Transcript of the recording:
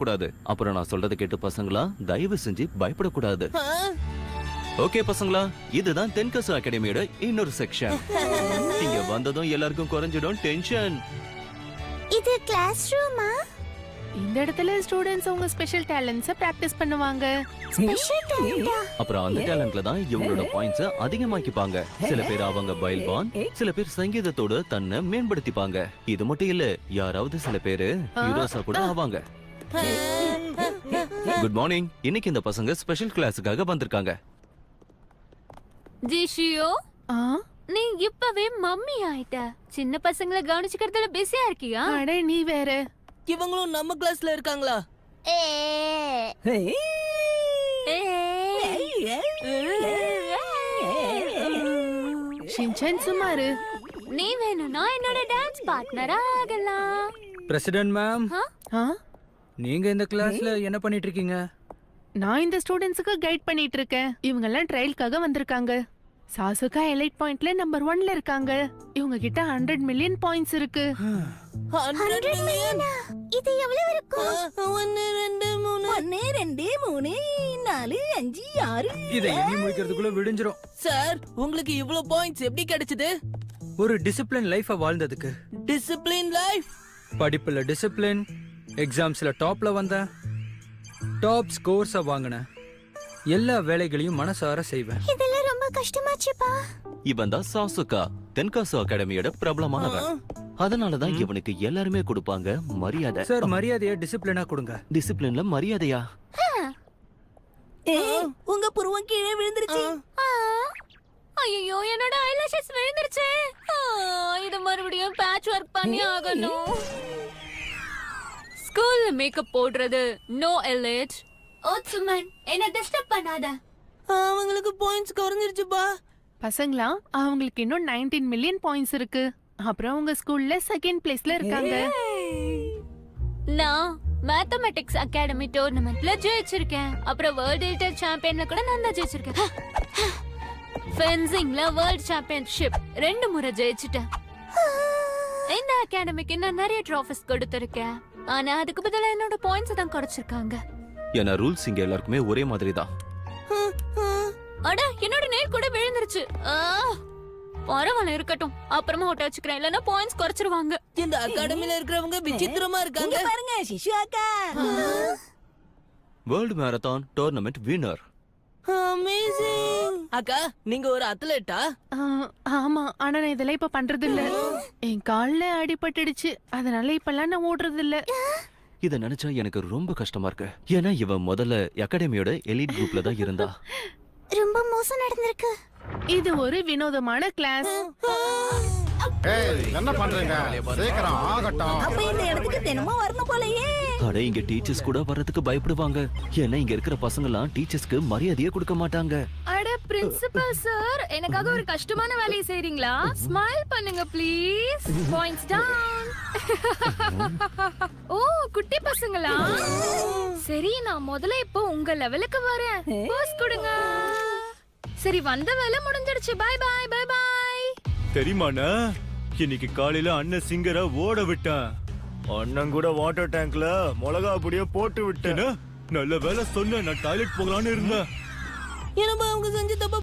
கூடாது. அப்புறம் நான் சொல்றதை கேட்டு பசங்களா தயவு செஞ்சு பயப்படக்கூடாது. ஓகே பசங்களா, இதுதான் தென்கசு அகாடமியோட இன்னொரு செக்ஷன். இங்க வந்ததும் எல்லாருக்கும் குறைஞ்சிடும் டென்ஷன். இது கிளாஸ் ரூமா? இந்த இடத்துல ஸ்டூடண்ட்ஸ் அவங்க ஸ்பெஷல் டேலண்ட்ஸ பிராக்டிஸ் பண்ணுவாங்க. ஸ்பெஷல் டேலண்டா? அப்புறம் அந்த டேலண்ட்ல தான் இவங்களோட பாயிண்ட்ஸ் அதிகமாக்கிப்பாங்க. சில பேர் அவங்க பைல்வான், சில பேர் சங்கீதத்தோட தன்னை மேம்படுத்திப்பாங்க. இது மட்டும் இல்ல, யாராவது சில பேரு ஹீரோஸா கூட ஆவாங்க. Good morning. இன்னைக்கு இந்த பசங்க ஸ்பெஷல் கிளாஸுக்காக வந்திருக்காங்க. ஜிஷியோ, ஆ, நீ இப்பவே மம்மி ஆயிட்ட. சின்ன பசங்களை கவனிச்சுக்கிறதுல பிஸியா இருக்கியா? அட நீ வேற. இவங்களும் நம்ம கிளாஸ்ல இருக்காங்களா? ஷின்சான் சுமாரு. நீ வேணும்னா என்னோட டான்ஸ் பார்ட்னரா ஆகலாம். பிரசிடென்ட் மேம், ஆ, நீங்க இந்த கிளாஸ்ல என்ன பண்ணிட்டு இருக்கீங்க? நான் இந்த ஸ்டூடண்ட்ஸ்க்கு கைட் பண்ணிட்டு இருக்கேன். இவங்க எல்லாம் ட்ரையலுக்காக வந்திருக்காங்க. சாசுகா எலைட் பாயிண்ட்ல நம்பர் 1ல இருக்காங்க. இவங்க கிட்ட 100 மில்லியன் பாயிண்ட்ஸ் இருக்கு. 100 மில்லியன்? இது எவ்வளவு இருக்கும்? 1 2 3 1 2 3 4 5 6. இதை எண்ணி முடிக்கிறதுக்குள்ள விடிஞ்சிரும். சார், உங்களுக்கு இவ்ளோ பாயிண்ட்ஸ் எப்படி கிடைச்சது? ஒரு டிசிப்ளின் லைஃப வாழ்ந்ததுக்கு. Discipline life? படிப்புல டிசிப்ளின், எக்ஸாம்ஸ்ல டாப்ல வந்தேன், டாப் ஸ்கோர்ஸ வாங்கினேன், எல்லா வேலைகளையும் மனசார செய்வேன். இதெல்லாம் ரொம்ப கஷ்டமாச்சுப்பா. இவன் தான் சாசுகா, தென்காசு அகாடமியோட பிரபலமானவன். அதனாலதான் இவனுக்கு எல்லாருமே கொடுப்பாங்க மரியாதை. சார், மரியாதையை டிசிப்ளினா கொடுங்க. டிசிப்ளின்ல மரியாதையா? உங்க புருவம் கீழே விழுந்துருச்சு. ஐயோ, என்னோட ஐலாஷஸ் விழுந்துருச்சு. இது மறுபடியும் பேட்ச் ஒர்க் பண்ணி ஆகணும். ஸ்கூல்ல மேக்கப் போடுறது நோ எலிட். ஓட்சுமன், என்ன டிஸ்டர்ப் பண்ணாத. அவங்களுக்கு பாயிண்ட்ஸ் குறைஞ்சிருச்சுப்பா. பசங்களா, அவங்களுக்கு இன்னும் 19 மில்லியன் பாயிண்ட்ஸ் இருக்கு. அப்புறம் உங்க ஸ்கூல்ல செகண்ட் பிளேஸ்ல இருக்காங்க. நான் மேத்தமெட்டிக்ஸ் அகாடமி டோர்னமெண்ட்ல ஜெயிச்சிருக்கேன். அப்புறம் வேர்ல்ட் எலிட் சாம்பியன்ல கூட நான் தான் ஜெயிச்சிருக்கேன். ஃபென்சிங்ல வேர்ல்ட் சாம்பியன்ஷிப் 2 முறை ஜெயிச்சிட்டேன். இந்த அகாடமிக்கு நான் நிறைய ட்ராஃபிஸ் கொடுத்திருக்கேன். ஆனா அதுக்கு பதிலா என்னோட பாயிண்ட்ஸ் தான் குறைச்சிருக்காங்க. ஏன்னா ரூல்ஸ் இங்க எல்லாருக்குமே ஒரே மாதிரி தான். அட, என்னோட நெயில் கூட விழுந்துருச்சு. பரவாயில்ல, இருக்கட்டும். அப்புறமா ஒட்ட வச்சுக்கிறேன், இல்லன்னா பாயிண்ட்ஸ் குறைச்சிருவாங்க. இந்த அகாடமில இருக்கிறவங்க விசித்திரமா இருக்காங்க. பாருங்க, சிஷு அக்கா. World marathon tournament winner. Amazing. அக்கா, நீங்க ஒரு அத்லெட்டா? ஆமா, ஆனா நான் இதெல்லாம் இப்ப பண்றது இல்ல. என் கால்ல அடிபட்டுடுச்சு. அதனால இப்பெல்லாம் நான் ஓடுறது இல்ல. இத நினைச்சா எனக்கு ரொம்ப கஷ்டமா இருக்கு. ஏன்னா இவன் முதல்ல அகாடமியோட எலிட் குரூப்ல தான் இருந்தா. ரொம்ப மோசம் நடந்திருக்கு. இது ஒரு வினோதமான கிளாஸ். என்ன பண்றீங்க? சீக்கிரம் ஆகட்டும். அப்ப இந்த இடத்துக்கு தினமும் வரணும் போலயே. அட, இங்க டீச்சர்ஸ் கூட வர்றதுக்கு பயப்படுவாங்க. ஏன்னா இங்க இருக்கிற பசங்க எல்லாம் டீச்சர்ஸ்க்கு மரியாதையே கொடுக்க மாட்டாங்க. அட பிரின்சிபல் சார், எனக்காக ஒரு கஷ்டமான வேலையை செய்றீங்களா? ஸ்மைல் பண்ணுங்க ப்ளீஸ். Points down. ஓ, குட்டி பசங்களா? சரி, நான் முதல்ல இப்போ உங்க லெவலுக்கு வரேன். போஸ் கொடுங்க. சரி, வந்த வேலை முடிஞ்சிடுச்சு. Bye bye bye bye. தெரியுமாண்ணா, இன்னைக்கு காலையில அண்ணன் சிங்கரை ஓட விட்டான். அண்ணன் கூட வாட்டர் டேங்க்ல மிளகா பொடிய போட்டு விட்டேன். நல்ல வேலை சொன்ன, நான் டாய்லெட் போகலான்னு இருந்தேன். என்னப்பா அவங்க செஞ்ச தப்ப